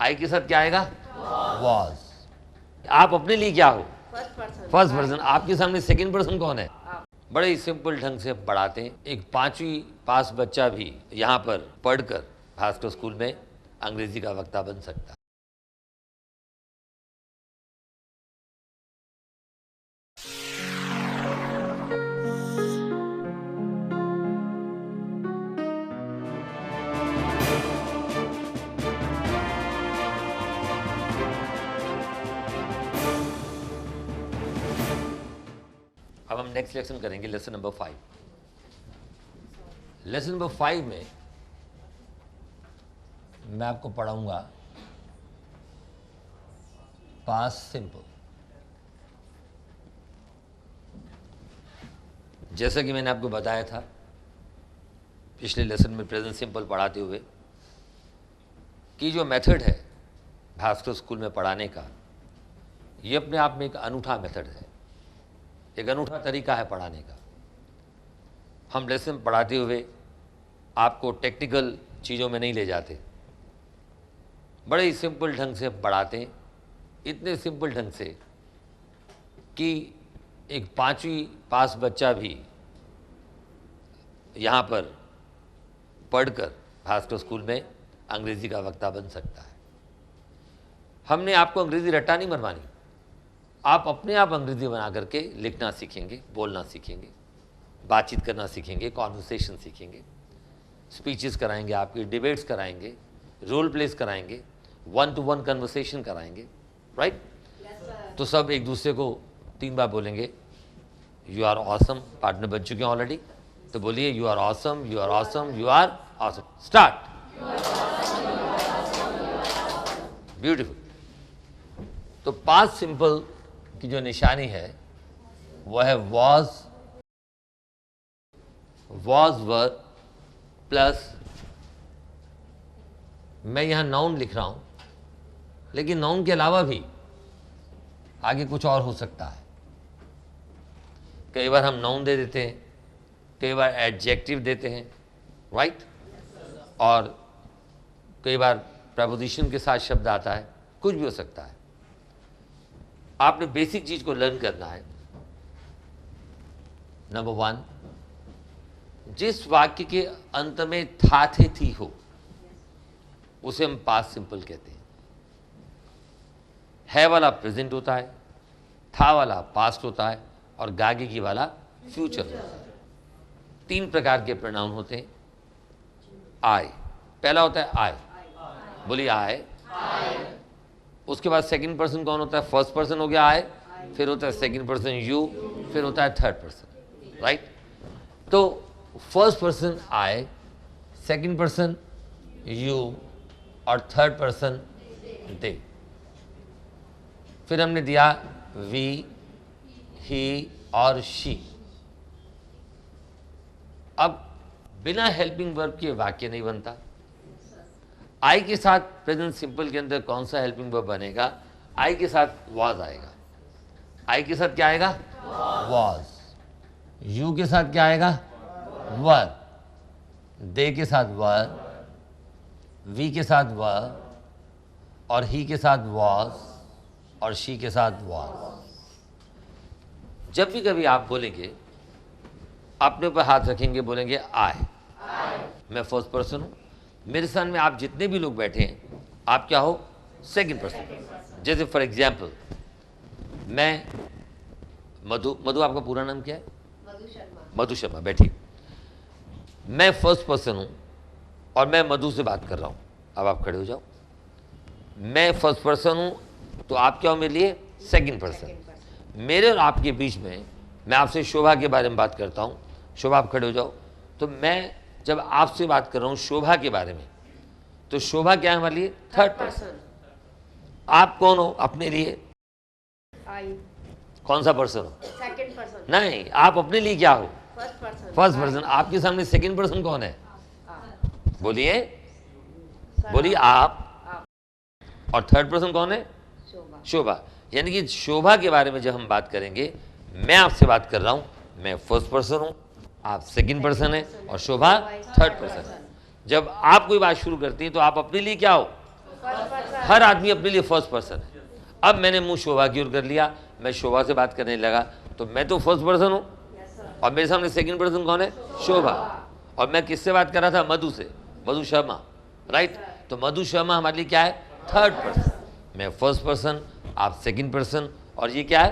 आई के साथ क्या आएगा? वॉज। आप अपने लिए क्या हो? First person. आपके सामने सेकंड पर्सन कौन है? बड़े ही सिंपल ढंग से पढ़ाते हैं। एक 5वीं पास बच्चा भी यहाँ पर पढ़कर भास्कर स्कूल में अंग्रेजी का वक्ता बन सकता है। अब हम नेक्स्ट लेसन करेंगे, लेसन नंबर 5। लेसन नंबर 5 में मैं आपको पढ़ाऊंगा पास्ट सिंपल। जैसा कि मैंने आपको बताया था पिछले लेसन में प्रेजेंट सिंपल पढ़ाते हुए कि जो मेथड है भास्कर स्कूल में पढ़ाने का, ये अपने आप में एक अनूठा मेथड है, एक अनूठा तरीका है पढ़ाने का। हम लेसन पढ़ाते हुए आपको टेक्निकल चीज़ों में नहीं ले जाते, बड़े ही सिंपल ढंग से पढ़ाते हैं। इतने सिंपल ढंग से कि एक 5वीं पास बच्चा भी यहाँ पर पढ़कर भास्कर स्कूल में अंग्रेजी का वक्ता बन सकता है। हमने आपको अंग्रेजी रट्टा नहीं बनवानी, आप अपने आप अंग्रेजी बना करके लिखना सीखेंगे, बोलना सीखेंगे, बातचीत करना सीखेंगे, कॉन्वर्सेशन सीखेंगे, स्पीचेस कराएंगे, आपकी डिबेट्स कराएंगे, रोल प्लेस कराएंगे, 1-to-1 कन्वर्सेशन कराएंगे, राइट? तो सब एक दूसरे को 3 बार बोलेंगे यू आर ऑसम। पार्टनर बन चुके हैं ऑलरेडी, तो बोलिए you are awesome, you are awesome, you are awesome. Start. Beautiful. तो पास्ट सिंपल की जो निशानी है वह है वॉज, वर प्लस, मैं यहां नाउन लिख रहा हूं, लेकिन नाउन के अलावा भी आगे कुछ और हो सकता है। कई बार हम नाउन दे देते हैं, कई बार एडजेक्टिव देते हैं, राइट? और कई बार प्रपोजिशन के साथ शब्द आता है, कुछ भी हो सकता है। आपने बेसिक चीज को लर्न करना है। नंबर 1, जिस वाक्य के अंत में था थे थी हो उसे हम पास्ट सिंपल कहते हैं। है वाला प्रेजेंट होता है, था वाला पास्ट होता है और गागे की वाला फ्यूचर होता है। 3 प्रकार के प्रोनाउन होते हैं। आई, पहला होता है आई, बोलिए आई। उसके बाद सेकंड पर्सन कौन होता है? फर्स्ट पर्सन हो गया आई, फिर होता है सेकंड पर्सन यू, फिर होता है थर्ड पर्सन, राइट? तो first person I, second person you और थर्ड पर्सन दे। फिर हमने दिया वी, ही और शी। अब बिना हेल्पिंग वर्ब के वाक्य नहीं बनता। आई के साथ प्रेजेंट सिंपल के अंदर कौन सा हेल्पिंग वर्ब बनेगा? आई के साथ वॉज आएगा। आई के साथ क्या आएगा? वॉज। यू के साथ क्या आएगा? वर। दे के साथ वर, वी के साथ वर और ही के साथ वॉज और शी के साथ वॉज। जब भी कभी आप बोलेंगे, अपने ऊपर हाथ रखेंगे, बोलेंगे आई, मैं फर्स्ट पर्सन हूं। मेरे साथ में आप जितने भी लोग बैठे हैं, आप क्या हो? Second person. जैसे फॉर एग्जाम्पल मैं मधु, आपका पूरा नाम क्या है? मधु शर्मा। बैठिए। मैं फर्स्ट पर्सन हूं और मैं मधु से बात कर रहा हूं। अब आप खड़े हो जाओ। मैं फर्स्ट पर्सन हूं तो आप क्या हो मेरे लिए? Second person. मेरे और आपके बीच में मैं आपसे शोभा के बारे में बात करता हूं। शोभा, आप खड़े हो जाओ। तो मैं जब आपसे बात कर रहा हूं शोभा के बारे में, तो शोभा क्या है हमारे लिए? Third person. आप कौन हो अपने लिए? आई। कौन सा पर्सन हो? Second person. नहीं, आप अपने लिए क्या हो? First person. First person. आपके सामने सेकंड पर्सन कौन है? बोलिए, बोलिए आप। और थर्ड पर्सन कौन है? शोभा। शोभा। यानी कि शोभा के बारे में जब हम बात करेंगे, मैं आपसे बात कर रहा हूं, मैं फर्स्ट पर्सन हूं, आप सेकंड पर्सन है और शोभा थर्ड पर्सन। जब आप कोई बात शुरू करती हैं तो आप अपने लिए क्या हो? फर्स्ट पर्सन हर आदमी अपने लिए फर्स्ट पर्सन है। अब मैंने मुंह शोभा की ओर कर लिया, मैं शोभा से बात करने लगा, तो मैं तो फर्स्ट पर्सन हूँ और मेरे सामने सेकंड पर्सन कौन है? शोभा। और मैं किससे बात कर रहा था? मधु से, मधु शर्मा, राइट। तो मधु शर्मा हमारे लिए क्या है? Third person. मैं फर्स्ट पर्सन, आप सेकंड पर्सन, और ये क्या है?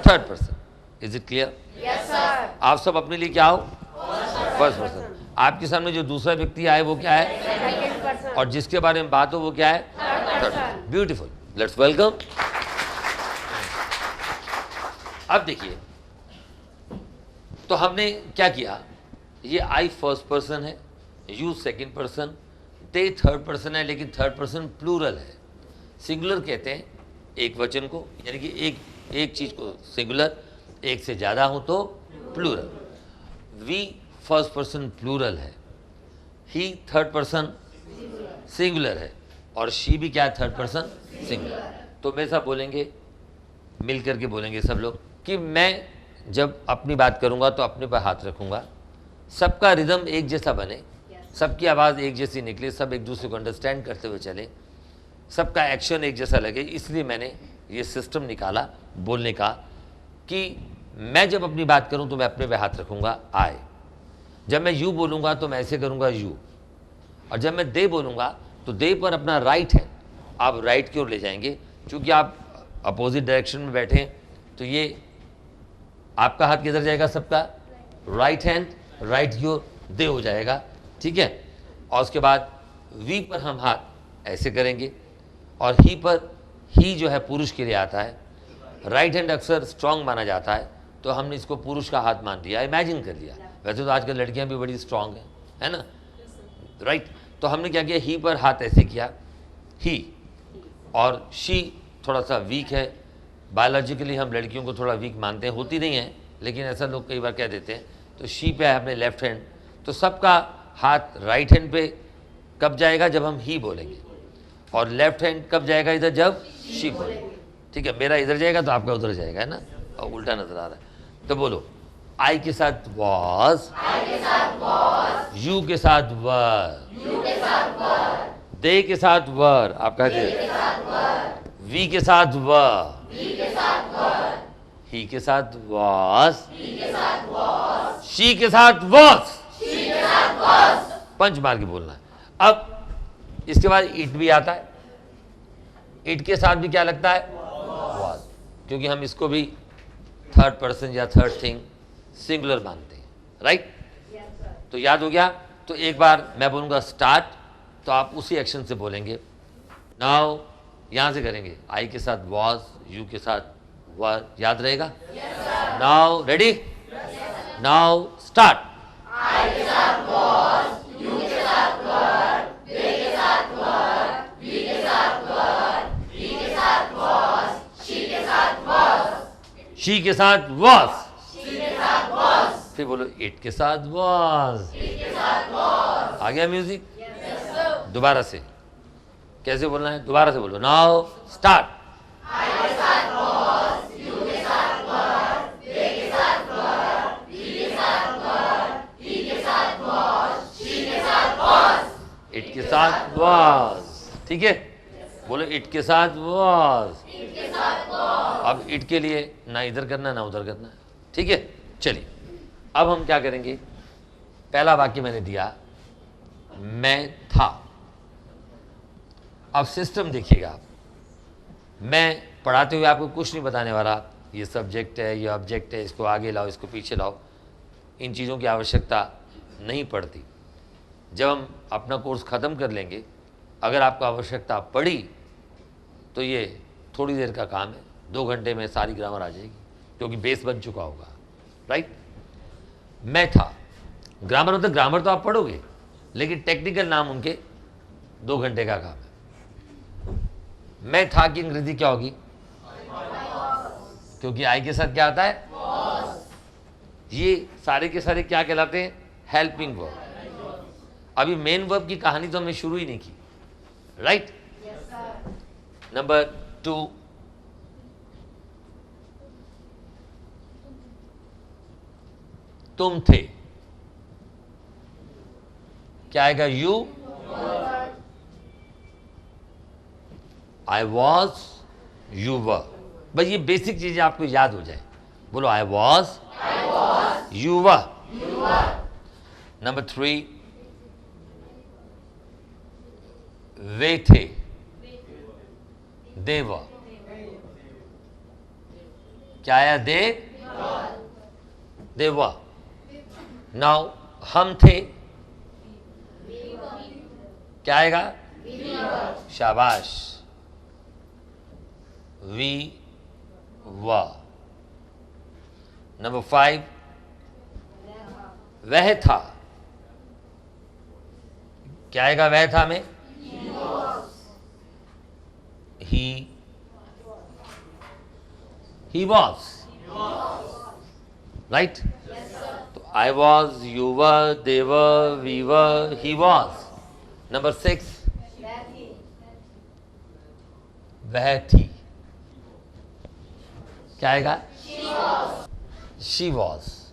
Third person. Is it clear? Yes sir आप सब अपने लिए क्या हो? First person. आपके सामने जो दूसरा व्यक्ति आए वो क्या है? सेकंड पर्सन और जिसके बारे में बात हो वो क्या है? Third person beautiful, let's welcome. अब देखिए, तो हमने क्या किया? ये आई फर्स्ट पर्सन है, you second person, they third person है, लेकिन थर्ड पर्सन प्लूरल है। सिंगुलर कहते हैं एक वचन को, यानी कि एक चीज को सिंगुलर, एक से ज्यादा हो तो plural. We first person plural है, ही थर्ड पर्सन सिंगुलर है, और शी भी क्या है? Third person singular. तो मेरे साथ बोलेंगे, मिल करके बोलेंगे सब लोग कि मैं जब अपनी बात करूंगा तो अपने पर हाथ रखूंगा, सबका रिदम एक जैसा बने, सबकी आवाज़ एक जैसी निकले, सब एक दूसरे को अंडरस्टैंड करते हुए चले, सबका एक्शन एक जैसा लगे। इसलिए मैंने ये सिस्टम निकाला बोलने का कि मैं जब अपनी बात करूं तो मैं अपने पे हाथ रखूंगा, आए। जब मैं यू बोलूंगा तो मैं ऐसे करूंगा, यू। और जब मैं दे बोलूंगा तो दे पर अपना राइट है आप राइट की ओर ले जाएंगे। चूंकि आप अपोजिट डायरेक्शन में बैठे हैं तो ये आपका हाथ किधर जाएगा? सबका राइट हैंड राइट की ओर दे हो जाएगा, ठीक है। और उसके बाद वी पर हम हाथ ऐसे करेंगे, और ही पर, ही जो है पुरुष के लिए आता है, राइट हैंड अक्सर स्ट्रांग माना जाता है, तो हमने इसको पुरुष का हाथ मान लिया, इमेजिन कर लिया। वैसे तो आजकल लड़कियां भी बड़ी स्ट्रांग हैं, है ना, राइट। तो हमने क्या किया? ही पर हाथ ऐसे किया, ही, और शी थोड़ा सा वीक है। बायोलॉजिकली हम लड़कियों को थोड़ा वीक मानते हैं, होती नहीं है लेकिन ऐसा लोग कई बार कह देते हैं। तो शी पे है अपने लेफ्ट हैंड, तो सबका हाथ राइट हैंड पे कब जाएगा? जब हम ही बोलेंगे। और लेफ्ट हैंड कब जाएगा इधर? जब शी बोलेंगे, ठीक है। मेरा इधर जाएगा तो आपका उधर जाएगा, है ना, और उल्टा नजर आ रहा है। तो बोलो, आई के साथ वॉज, यू के साथ वर, दे के साथ वर, आपका वी के साथ वर, ही के साथ वॉज, शी के साथ वॉज। पंच मार के बोलना है। अब इसके बाद इट भी आता है, इट के साथ भी क्या लगता है? वॉज, क्योंकि हम इसको भी थर्ड पर्सन या थर्ड थिंग सिंगुलर मानते हैं, राइट। तो याद हो गया? तो एक बार मैं बोलूंगा स्टार्ट, तो आप उसी एक्शन से बोलेंगे। नाउ यहां से करेंगे, आई के साथ वॉज, यू के साथ वर, याद रहेगा? Now ready? Now start. She के साथ वॉज, फिर बोलो इट के साथ वॉज। आ गया म्यूजिक? दोबारा से कैसे बोलना है? दोबारा से बोलो, नाउ स्टार्ट। इट के साथ वॉज, ठीक है। बोलो इट के साथ वॉज। अब इट के लिए ना इधर करना ना उधर करना, ठीक है। चलिए अब हम क्या करेंगे? पहला वाक्य मैंने दिया, मैं था। अब सिस्टम देखिएगा आप, मैं पढ़ाते हुए आपको कुछ नहीं बताने वाला, ये सब्जेक्ट है, ये ऑब्जेक्ट है, इसको आगे लाओ, इसको पीछे लाओ, इन चीज़ों की आवश्यकता नहीं पड़ती। जब हम अपना कोर्स ख़त्म कर लेंगे, अगर आपको आवश्यकता पड़ी तो ये थोड़ी देर का काम है, 2 घंटे में सारी ग्रामर आ जाएगी, क्योंकि बेस बन चुका होगा, राइट। मैं था, ग्रामर मतलब ग्रामर तो आप पढ़ोगे, लेकिन टेक्निकल नाम उनके 2 घंटे का काम है। मैं था की अंग्रेजी क्या होगी? क्योंकि आई के साथ क्या आता है? ये सारे के सारे क्या कहलाते हैं? Helping verb. अभी मेन वर्ब की कहानी तो हमने शुरू ही नहीं की, राइट। नंबर 2, तुम थे, क्या आएगा? You. I was, you were. बस ये बेसिक चीजें आपको याद हो जाए। बोलो I was, you were. Number 3, वे थे, दे वर। क्या आया? दे वर। नाउ हम थे, क्या आएगा? शाबाश, वी वर। नंबर 5, वह था, क्या आएगा वह था में? he was, right? तो I was, you were, they were, we were, he was. Number 6, वह थी, क्या आएगा? she was.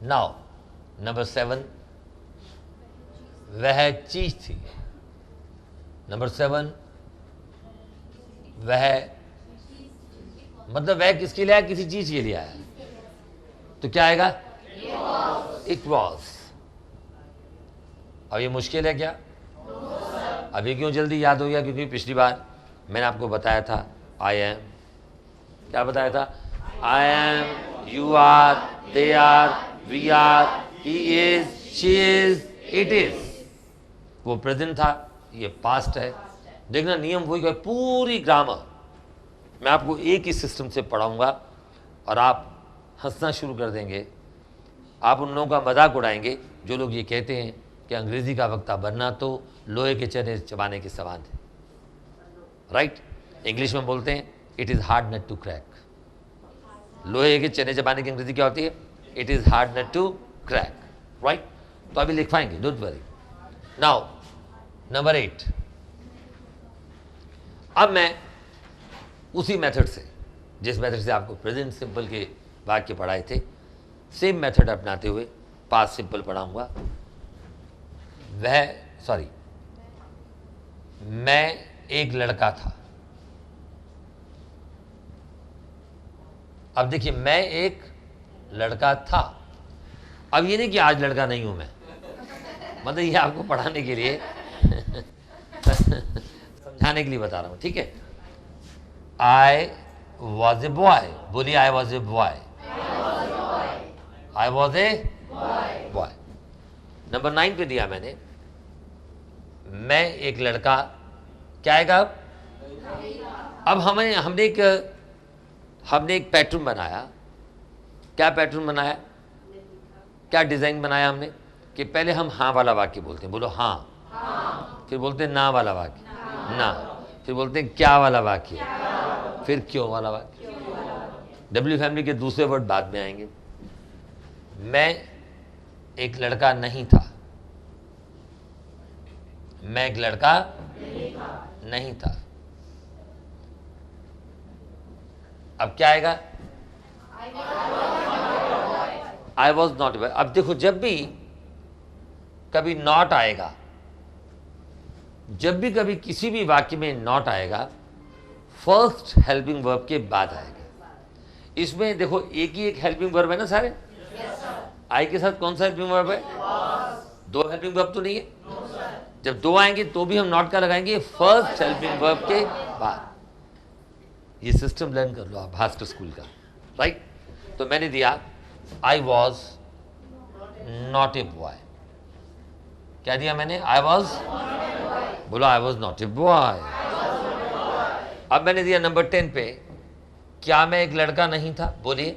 Now number 7, वह चीज थी। नंबर 7, वह मतलब वह किसके लिए आया? किसी चीज के लिए आया, तो क्या आएगा? It was. अब ये मुश्किल है क्या? अभी क्यों जल्दी याद हो गया? क्योंकि पिछली बार मैंने आपको बताया था आई एम, क्या बताया था? I am, you are, they are, we are, he is, she is, it is. वो प्रेजेंट था, ये पास्ट है। देखना नियम वही है, पूरी ग्रामर मैं आपको एक ही सिस्टम से पढ़ाऊंगा और आप हंसना शुरू कर देंगे। आप उन लोगों का मजाक उड़ाएंगे जो लोग ये कहते हैं कि अंग्रेजी का वक्ता बनना तो लोहे के चने चबाने के समान है। राइट? इंग्लिश में बोलते हैं it is hard nut to crack. लोहे के चने चबाने की अंग्रेजी क्या होती है? It is hard nut to crack. Right? तो अभी लिखवाएंगे, डोंट वरी। नाउ नंबर 8, अब मैं उसी मेथड से, जिस मेथड से आपको प्रेजेंट सिंपल के वाक्य पढ़ाए थे, सेम मेथड अपनाते हुए पास्ट सिंपल पढ़ाऊंगा। मैं एक लड़का था। अब देखिए, मैं एक लड़का था। अब ये नहीं कि आज लड़का नहीं हूं मैं, मतलब ये आपको पढ़ाने के लिए समझाने के लिए बता रहा हूं, ठीक है? I was a boy. बोलिए I was a boy. I was a boy. Number 9 पे दिया मैंने, मैं एक लड़का, क्या आएगा? अब हमने एक पैटर्न बनाया। क्या पैटर्न बनाया? क्या डिजाइन बनाया हमने? कि पहले हम हाँ वाला वाक्य बोलते हैं, बोलो हाँ। फिर बोलते हैं ना वाला वाक्य, ना। फिर बोलते हैं क्या वाला वाक्य, फिर क्यों वाला वाक्य। डब्ल्यू फैमिली के दूसरे वर्ड बाद में आएंगे। मैं एक लड़का नहीं था। मैं एक लड़का नहीं था। अब क्या आएगा? आई वॉज नॉट। अब देखो, जब भी कभी नॉट आएगा, जब भी कभी किसी भी वाक्य में नॉट आएगा, फर्स्ट हेल्पिंग वर्ब के बाद आएगा। इसमें देखो एक ही एक हेल्पिंग वर्ब है ना सारे। आई के साथ कौन सा हेल्पिंग वर्ब है? दो हेल्पिंग वर्ब तो नहीं है। जब दो आएंगे तो भी हम नॉट का लगाएंगे फर्स्ट हेल्पिंग वर्ब के बाद। ये सिस्टम लर्न कर लो आप भास्कर स्कूल का। राइट? तो मैंने दिया आई वॉज नॉट ए बॉय। क्या दिया मैंने? आई वॉज, बोलो आई वॉज नॉट ए बॉय। अब मैंने दिया नंबर 10 पे, क्या मैं एक लड़का नहीं था। बोलिए,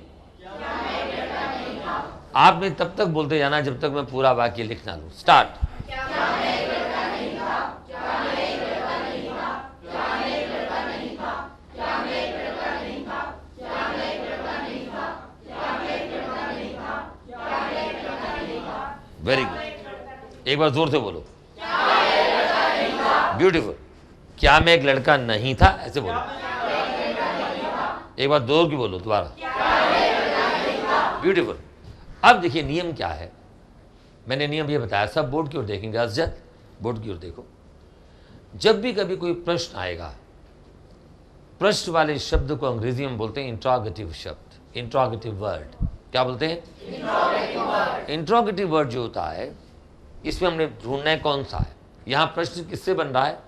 आपने तब तक बोलते जाना जब तक मैं पूरा वाक्य लिख ना लूं। स्टार्ट। वेरी गुड, एक बार जोर से बोलो। ब्यूटीफुल। क्या मैं एक लड़का नहीं था, ऐसे बोलो। एक बार जोर की बोलो दोबारा। ब्यूटीफुल। अब देखिए नियम क्या है। मैंने नियम ये बताया, सब बोर्ड की ओर देखेंगे। असजद, बोर्ड की ओर देखो। जब भी कभी कोई प्रश्न आएगा, प्रश्न वाले शब्द को अंग्रेजी में बोलते हैं इंट्रोगेटिव शब्द, इंट्रोगेटिव वर्ड। क्या बोलते हैं? इंट्रोगेटिव वर्ड जो होता है, इसमें हमने ढूंढना है कौन सा है। यहाँ प्रश्न किससे बन रहा है?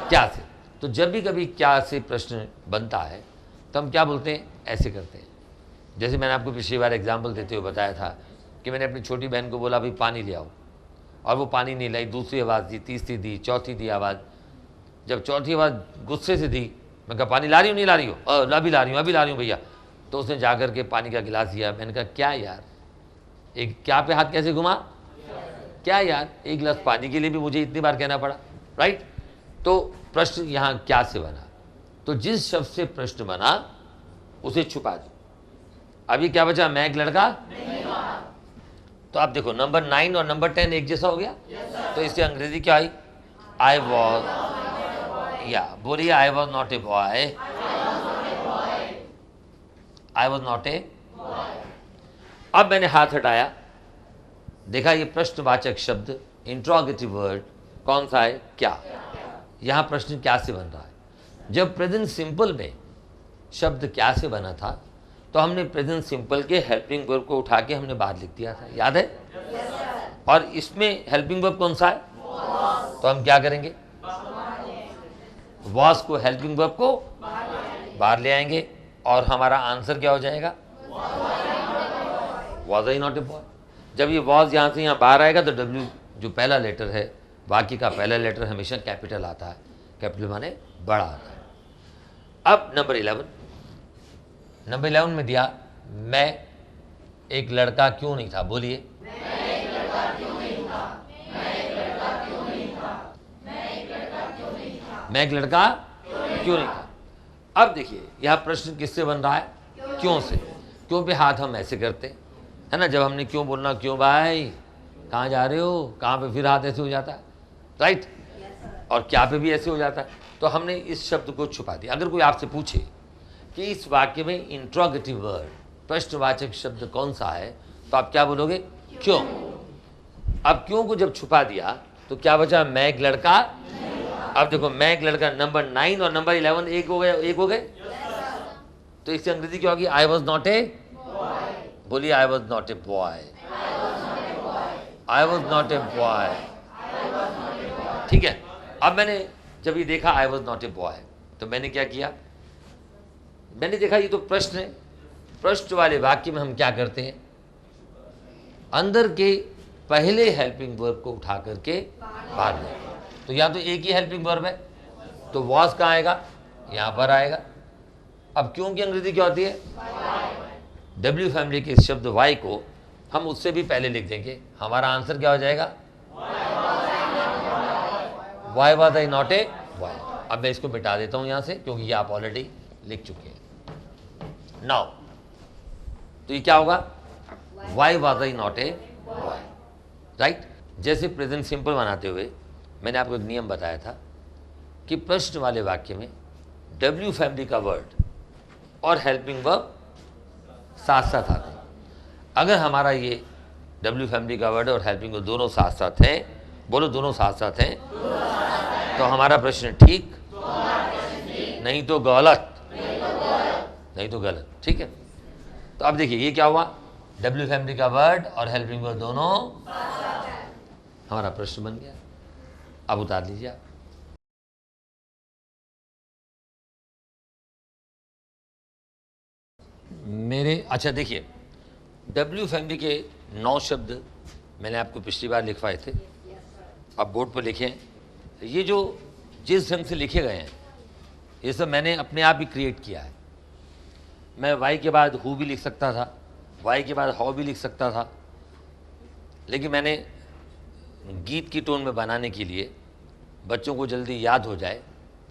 क्या से। तो जब भी कभी क्या से प्रश्न बनता है तो हम क्या बोलते हैं? ऐसे करते हैं। जैसे मैंने आपको पिछली बार एग्जाम्पल देते हुए बताया था कि मैंने अपनी छोटी बहन को बोला भाई पानी ले आओ, और वो पानी नहीं लाई। दूसरी आवाज़ दी, तीसरी दी, चौथी दी आवाज़। जब चौथी आवाज़ गुस्से से दी, मैं कहा पानी ला रही हूँ नहीं ला रही हो? अभी ला रही हूँ, अभी ला रही हूँ भैया। तो उसने जाकर के पानी का गिलास दिया। मैंने कहा क्या यार, एक क्या पे हाथ कैसे घुमा? क्या यार, एक गिलास पानी के लिए भी मुझे इतनी बार कहना पड़ा, राइट? तो प्रश्न यहाँ क्या से बना? तो जिस शब्द से प्रश्न बना उसे छुपा दो। अभी क्या बचा? मैं एक लड़का। तो आप देखो नंबर 9 और नंबर 10 एक जैसा हो गया। तो इससे अंग्रेजी क्या आई? आई वॉज, या बोलिए I was not a boy, I was not ए। अब मैंने हाथ हटाया, देखा ये प्रश्नवाचक शब्द इंट्रोगेटिव वर्ड कौन सा है? क्या। यहाँ प्रश्न क्या से बन रहा है। जब प्रेजेंट सिंपल में शब्द क्या से बना था तो हमने प्रेजेंट सिंपल के हेल्पिंग वर्ब को उठा के हमने बाहर लिख दिया था, याद है? और इसमें हेल्पिंग वर्ब कौन सा है? तो हम क्या करेंगे? वॉज को, हेल्पिंग वर्ब को बाहर ले आएंगे और हमारा आंसर क्या हो जाएगा? Was I not a boy. जब ये वॉज यहाँ से यहाँ बाहर आएगा तो डब्ल्यू जो पहला लेटर है, बाकी का पहला लेटर हमेशा कैपिटल आता है। कैपिटल माने बड़ा आता है। अब नंबर 11, नंबर 11 में दिया मैं एक लड़का क्यों नहीं था। बोलिए मैं एक लड़का क्यों नहीं था, मैं एक लड़का क्यों नहीं था, मैं एक लड़का क्यों नहीं था, मैं एक लड़का क्यों नहीं था। अब देखिए यह प्रश्न किससे बन रहा है? क्यों से। क्यों पे हाथ हम ऐसे करते है ना, जब हमने क्यों बोलना, क्यों भाई कहाँ जा रहे हो, कहाँ पे, फिर हाथ ऐसे हो जाता है, राइट? और क्या पे भी ऐसे हो जाता है। तो हमने इस शब्द को छुपा दिया। अगर कोई आपसे पूछे कि इस वाक्य में इंट्रोगेटिव वर्ड, प्रश्नवाचक शब्द कौन सा है, तो आप क्या बोलोगे? क्यों। अब क्यों को जब छुपा दिया तो क्या बचा? मैं एक लड़का। अब देखो मैं एक लड़का, नंबर 9 और नंबर 11 एक हो गए, एक हो गए। तो इससे अंग्रेजी क्या होगी? I was not a. बोलिए I was not a boy, I was not a boy. ठीक है। अब मैंने जब ये देखा I was not a boy तो मैंने क्या किया? मैंने देखा ये तो प्रश्न है। प्रश्न वाले वाक्य में हम क्या करते हैं? अंदर के पहले हेल्पिंग वर्ब को उठा करके बाहर ले। तो या तो एक ही हेल्पिंग वर्ब है तो वॉज कहाँ आएगा? यहाँ पर आएगा। अब क्यों की अंग्रेजी क्या होती है? डब्ल्यू फैमिली के इस शब्द वाई को हम उससे भी पहले लिख देंगे। हमारा आंसर क्या हो जाएगा? Why was I not a boy. अब मैं इसको मिटा देता हूँ यहाँ से क्योंकि ये आप ऑलरेडी लिख चुके हैं। नाउ तो ये क्या होगा? Why was I not a boy, right? जैसे प्रेजेंट सिंपल बनाते हुए मैंने आपको एक नियम बताया था कि प्रश्न वाले वाक्य में डब्ल्यू फैमिली का वर्ड और हेल्पिंग वर्ब साथ साथ आते हैं। अगर हमारा ये डब्ल्यू फैमिली का वर्ड और हेल्पिंग वर्ब दोनों साथ साथ हैं, बोलो दोनों साथ साथ हैं, तो हमारा प्रश्न ठीक, नहीं तो गलत, नहीं तो गलत। ठीक है। तो अब देखिए ये क्या हुआ? डब्ल्यू फैमिली का वर्ड और हेल्पिंग वर्ब दोनों हमारा प्रश्न बन गया। अब उतार लीजिए आप। मेरे अच्छा देखिए डब्ल्यू फैमिली के 9 शब्द मैंने आपको पिछली बार लिखवाए थे, अब बोर्ड पर लिखे हैं। ये जो जिस ढंग से लिखे गए हैं ये सब मैंने अपने आप ही क्रिएट किया है। मैं वाई के बाद हु भी लिख सकता था, वाई के बाद हाउ भी लिख सकता था, लेकिन मैंने गीत की टोन में बनाने के लिए, बच्चों को जल्दी याद हो जाए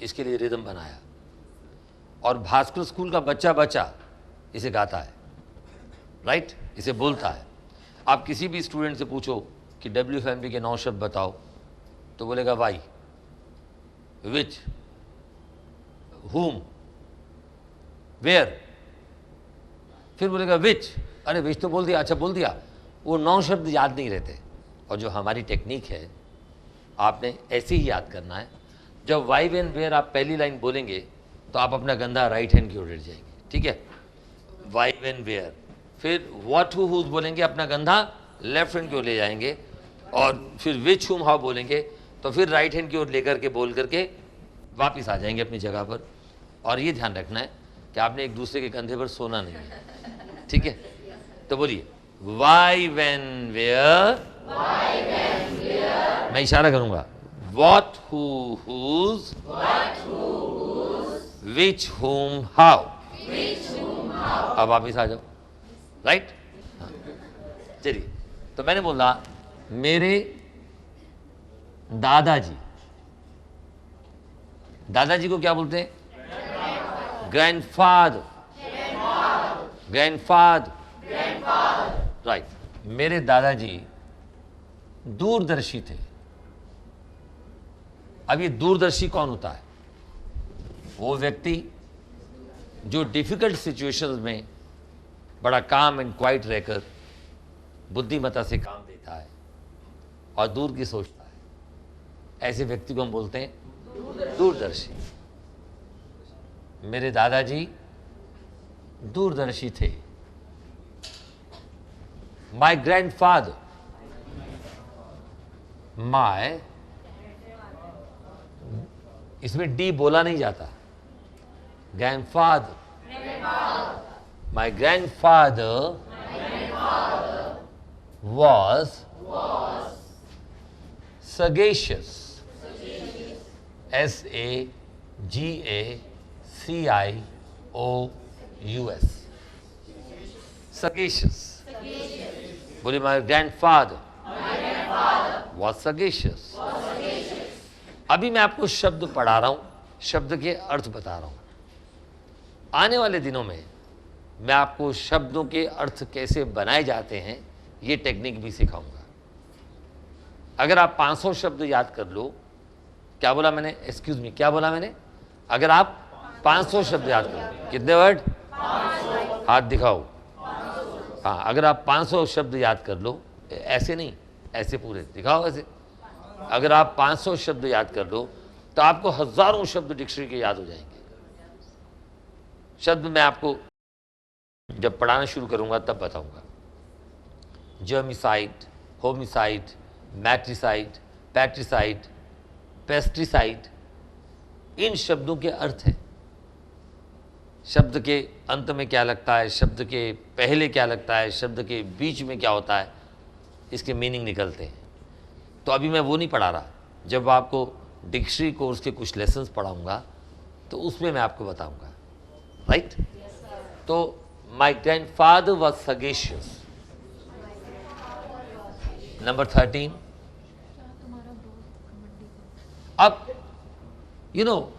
इसके लिए रिदम बनाया। और भास्कर स्कूल का बच्चा बच्चा इसे गाता है, राइट? इसे बोलता है। आप किसी भी स्टूडेंट से पूछो कि डब्ल्यू फैमिली के 9 शब्द बताओ तो बोलेगा वाई, विच, whom, वेयर, फिर बोलेगा विच। अरे विच तो बोल दिया, अच्छा बोल दिया। वो 9 शब्द याद नहीं रहते। और जो हमारी टेक्निक है, आपने ऐसे ही याद करना है जब वाई वेन वेयर आप पहली लाइन बोलेंगे तो आप अपना कंधा राइट हैंड की ओर लेट जाएंगे, ठीक है, वाई वेन वेयर। फिर व्हाट हु हुज बोलेंगे, अपना कंधा लेफ्ट हैंड की ओर ले जाएंगे, और फिर विच हुम हाउ बोलेंगे तो फिर राइट हैंड की ओर लेकर के बोल करके वापस आ जाएंगे अपनी जगह पर। और ये ध्यान रखना है कि आपने एक दूसरे के कंधे पर सोना नहीं है, ठीक है। तो बोलिए वाई वेन वेयर, मैं इशारा करूंगा, what who whose, which whom how, अब वापिस आ जाओ, राइट। चलिए, तो मैंने बोला मेरे दादाजी, दादाजी को क्या बोलते हैं? Grandfather, grandfather, right. मेरे दादाजी दूरदर्शी थे। अब ये दूरदर्शी कौन होता है? वो व्यक्ति जो डिफिकल्ट सिचुएशंस में बड़ा काम एंड क्वाइट रहकर बुद्धिमत्ता से काम देता है और दूर की सोचता है, ऐसे व्यक्ति को हम बोलते हैं दूरदर्शी। मेरे दादाजी दूरदर्शी थे। माय ग्रैंडफादर, माय, इसमें डी बोला नहीं जाता, grandfather, my grandfather was sagacious, SAGACIOUS, sagacious। बोलिए माय ग्रैंडफादर was sagacious। अभी मैं आपको शब्द पढ़ा रहा हूं, शब्द के अर्थ बता रहा हूं। आने वाले दिनों में मैं आपको शब्दों के अर्थ कैसे बनाए जाते हैं ये टेक्निक भी सिखाऊंगा। अगर आप 500 शब्द याद कर लो, क्या बोला मैंने, एक्सक्यूज मी, क्या बोला मैंने? अगर आप 500 शब्द याद कर लो, कितने वर्ड? हाथ दिखाओ। हाँ, अगर आप 500 शब्द याद कर लो, ऐसे नहीं, ऐसे पूरे दिखाओ, ऐसे। अगर आप 500 शब्द याद कर लो तो आपको हजारों शब्द डिक्शनरी के याद हो जाएंगे। शब्द मैं आपको जब पढ़ाना शुरू करूंगा तब बताऊंगा। जर्मिसाइड, होमिसाइड, मैट्रिसाइड, पैट्रिसाइड, पेस्टिसाइड, इन शब्दों के अर्थ हैं। शब्द के अंत में क्या लगता है, शब्द के पहले क्या लगता है, शब्द के बीच में क्या होता है, इसके मीनिंग निकलते हैं। तो अभी मैं वो नहीं पढ़ा रहा, जब आपको डिक्शनरी कोर्स के कुछ लेसन्स पढ़ाऊंगा तो उसमें मैं आपको बताऊंगा, राइट। तो my grandfather was sagacious. Number 13, अब यू नो,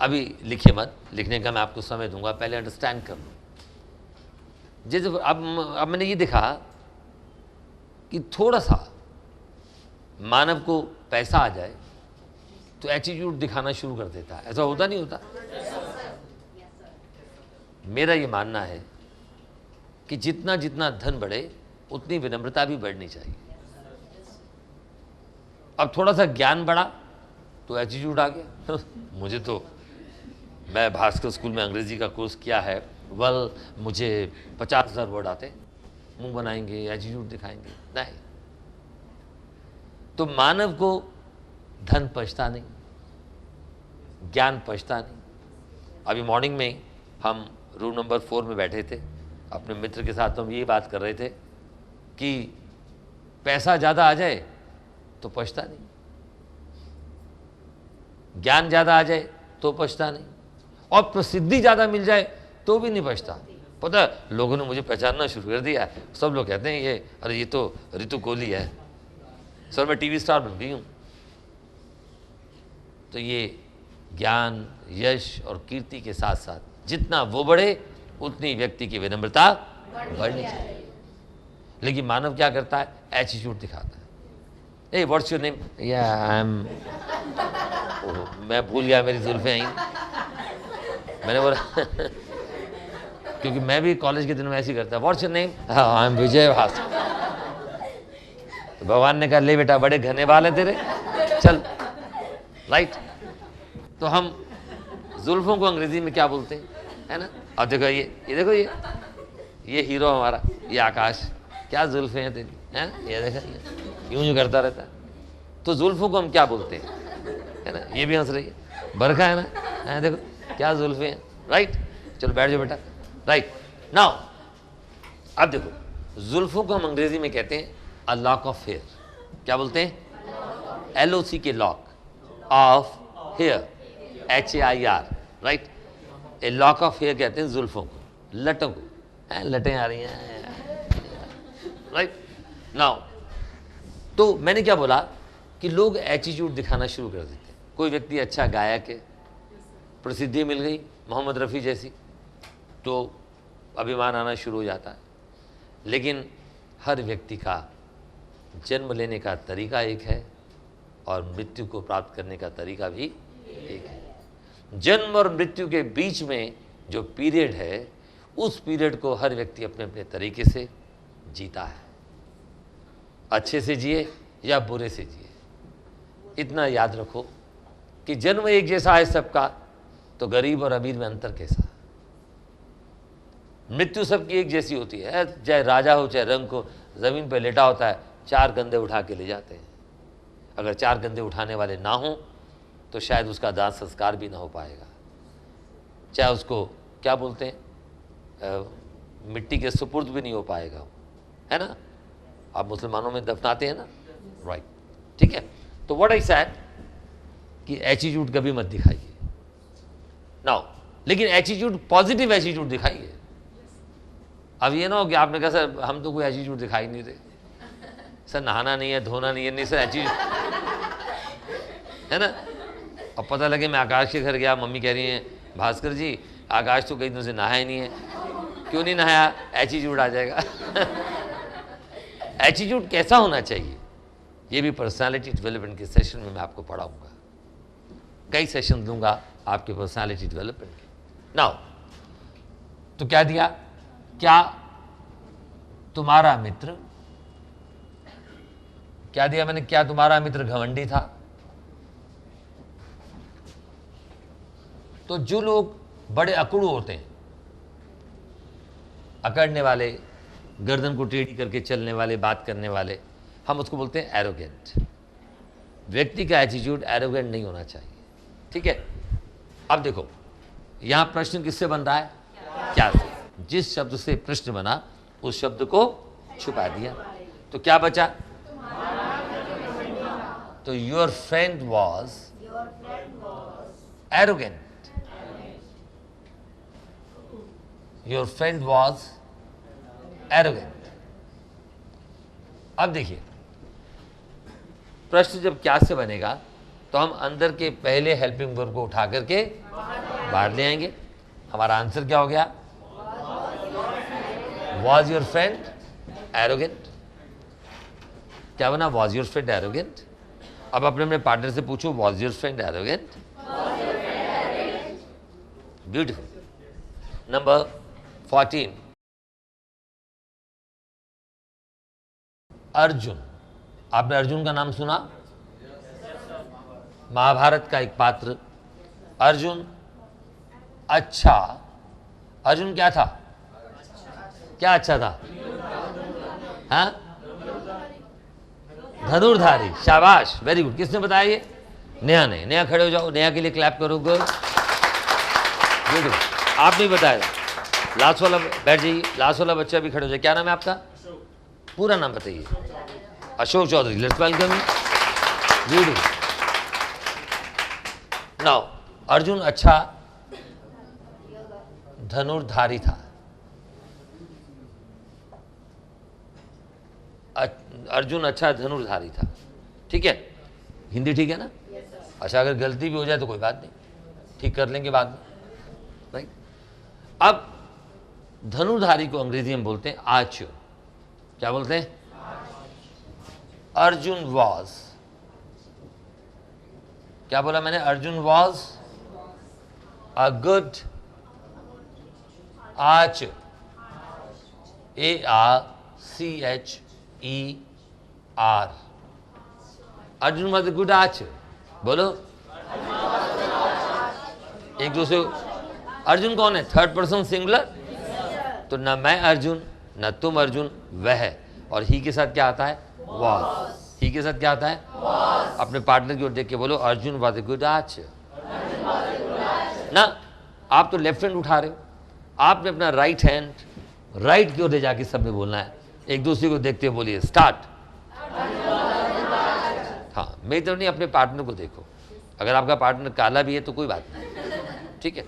अभी लिखिए मत, लिखने का मैं आपको समय दूंगा, पहले अंडरस्टैंड कर लो। जैसे अब मैंने ये देखा कि थोड़ा सा मानव को पैसा आ जाए तो एटीट्यूड दिखाना शुरू कर देता है। ऐसा होता नहीं होता? मेरा ये मानना है कि जितना जितना धन बढ़े उतनी विनम्रता भी बढ़नी चाहिए। अब थोड़ा सा ज्ञान बढ़ा तो एटीट्यूड आ गया। मुझे तो, मैं भास्कर स्कूल में अंग्रेजी का कोर्स किया है, वेल मुझे 50,000 वर्ड आते, मुंह बनाएंगे, एटीट्यूड दिखाएंगे। नहीं, तो मानव को धन पछता नहीं, ज्ञान पछता नहीं। अभी मॉर्निंग में हम रूम नंबर 4 में बैठे थे, अपने मित्र के साथ हम यही बात कर रहे थे कि पैसा ज़्यादा आ जाए तो पछता नहीं, ज्ञान ज़्यादा आ जाए तो पछता नहीं, और प्रसिद्धि ज़्यादा मिल जाए तो भी नहीं पछता। पता है, लोगों ने मुझे पहचानना शुरू कर दिया। सब लोग कहते हैं ये, अरे ये तो ऋतु कोहली है सर, मैं टीवी स्टार बन गई हूँ। तो ये ज्ञान, यश और कीर्ति के साथ साथ जितना वो बढ़े उतनी व्यक्ति की विनम्रता बढ़नी चाहिए। लेकिन मानव क्या करता है, एटीट्यूड दिखाता है। ए व्हाट्स योर नेम? या आई एम, मैं भूल गया, मेरी जुल्फें आई। मैंने बोला क्योंकि मैं भी कॉलेज के दिनों में ऐसे ही करता, what's your name? I am Vijay Bhaskar. तो भगवान ने कहा, ले बेटा, बड़े घने बाल है तेरे, चल, राइट। तो हम जुल्फों को अंग्रेजी में क्या बोलते हैं, है ना। अब देखो ये देखो ये हीरो हमारा, ये आकाश, क्या जुल्फे हैं तेरी, है ना। ये देखा यूं करता रहता है। तो जुल्फों को हम क्या बोलते हैं, है ना। ये भी हंस रही है, बरखा है ना, है देखो क्या जुल्फे हैं, राइट। चलो बैठ जाओ बेटा, राइट। नाउ अब देखो जुल्फों को हम अंग्रेजी में कहते हैं अ लॉक ऑफ हेयर। क्या बोलते हैं, LOC के lock of hair, HAIR, right. A lock of hair कहते हैं जुल्फों को, लटों को, लटें आ रही हैं, राइट। नाउ तो मैंने क्या बोला कि लोग एटीट्यूड दिखाना शुरू कर देते हैं। कोई व्यक्ति अच्छा गायक है, प्रसिद्धि मिल गई मोहम्मद रफ़ी जैसी, तो अभिमान आना शुरू हो जाता है। लेकिन हर व्यक्ति का जन्म लेने का तरीका एक है और मृत्यु को प्राप्त करने का तरीका भी एक है। जन्म और मृत्यु के बीच में जो पीरियड है, उस पीरियड को हर व्यक्ति अपने अपने तरीके से जीता है। अच्छे से जिए या बुरे से जिए, इतना याद रखो कि जन्म एक जैसा है सबका, तो गरीब और अमीर में अंतर कैसा। मृत्यु सबकी एक जैसी होती है, चाहे राजा हो चाहे रंक हो, जमीन पर लेटा होता है, 4 कंधे उठा के ले जाते हैं। अगर 4 कंधे उठाने वाले ना हो तो शायद उसका दाह संस्कार भी ना हो पाएगा, चाहे उसको क्या बोलते हैं मिट्टी के सुपुर्द भी नहीं हो पाएगा, है ना। आप मुसलमानों में दफनाते हैं ना, राइट, ठीक है। तो व्हाट आई सेड कि एटीट्यूड कभी मत दिखाइए नाउ, लेकिन एटीट्यूड पॉजिटिव एटीट्यूड दिखाइए। अब ये ना हो कि आपने कहा सर हम तो कोई एटीट्यूड दिखाई नहीं रहे, सर नहाना नहीं है, धोना नहीं है, नहीं सर एटीट्यूड, है ना। अब पता लगे मैं आकाश के घर गया, मम्मी कह रही है भास्कर जी आकाश तो कई दिनों से नहाया ही नहीं है। क्यों नहीं नहाया, एटीट्यूड आ जाएगा। एटीट्यूड कैसा होना चाहिए, ये भी पर्सनालिटी डेवलपमेंट के सेशन में मैं आपको पढ़ाऊंगा। कई सेशन दूंगा आपके पर्सनालिटी डेवलपमेंट के। नाउ तो क्या दिया, क्या तुम्हारा मित्र, क्या दिया मैंने, क्या तुम्हारा मित्र घमंडी था। तो जो लोग बड़े अकड़ू होते हैं, अकड़ने वाले, गर्दन को टेढ़ी करके चलने वाले, बात करने वाले, हम उसको बोलते हैं एरोगेंट। व्यक्ति का एटीट्यूड एरोगेंट नहीं होना चाहिए, ठीक है। अब देखो यहां प्रश्न किससे बन रहा है, क्या से। जिस शब्द से प्रश्न बना उस शब्द को छुपा दिया, तो क्या बचा, तो your friend was arrogant, your friend was arrogant. अब देखिए प्रश्न जब क्या से बनेगा तो हम अंदर के पहले हेल्पिंग वर्ब को उठा करके बाहर ले आएंगे। हमारा आंसर क्या हो गया, वॉज योर फ्रेंड एरोगेंट। क्या बना, वॉज योर फ्रेंड एरोगेंट। अब अपने अपने पार्टनर से पूछो, was your friend arrogant. Beautiful. Number 14, Arjun. आपने अर्जुन का नाम सुना, महाभारत का एक पात्र अर्जुन। अच्छा, अर्जुन क्या था, क्या अच्छा था, हाँ, धनुर्धारी। शाबाश, वेरी गुड। किसने बताया ये, नेहा ने। नेहा खड़े हो जाओ, नेहा के लिए क्लैप करो। गुड, आपने बताया। लास्ट वाला बैठ जाइए, लास्ट वाला बच्चा भी खड़े हो जाए। क्या नाम है आपका, पूरा नाम बताइए। Ashok Chaudhary, let's welcome. Good. Now Arjun अच्छा धनुर्धारी था। अर्जुन अच्छा धनुर्धारी था, ठीक है। हिंदी ठीक है ना, अच्छा अगर गलती भी हो जाए तो कोई बात नहीं, ठीक कर लेंगे बाद में, राइट। अब धनुर्धारी को अंग्रेजी में बोलते हैं आर्चर। क्या बोलते हैं, अर्जुन वॉज, क्या बोला मैंने, Arjun was a good Archer, ARCHER। Arjun was a good Archer, बोलो। एक दूसरे को, अर्जुन कौन है? Third person singular. तो ना मैं अर्जुन, ना तुम अर्जुन, वह। और ही के साथ क्या आता है? वॉज। ही के साथ क्या आता है? अपने पार्टनर की ओर देख के बोलो, Arjun was a good Archer. ना आप तो लेफ्ट हैंड उठा रहे हो, आपने अपना राइट हैंड राइट की ओर ले जाके सबने बोलना है। एक दूसरे को देखते हुए बोलिए, स्टार्ट। हाँ, मेरी तरफ नहीं, अपने पार्टनर को देखो। अगर आपका पार्टनर काला भी है तो कोई बात नहीं, ठीक है।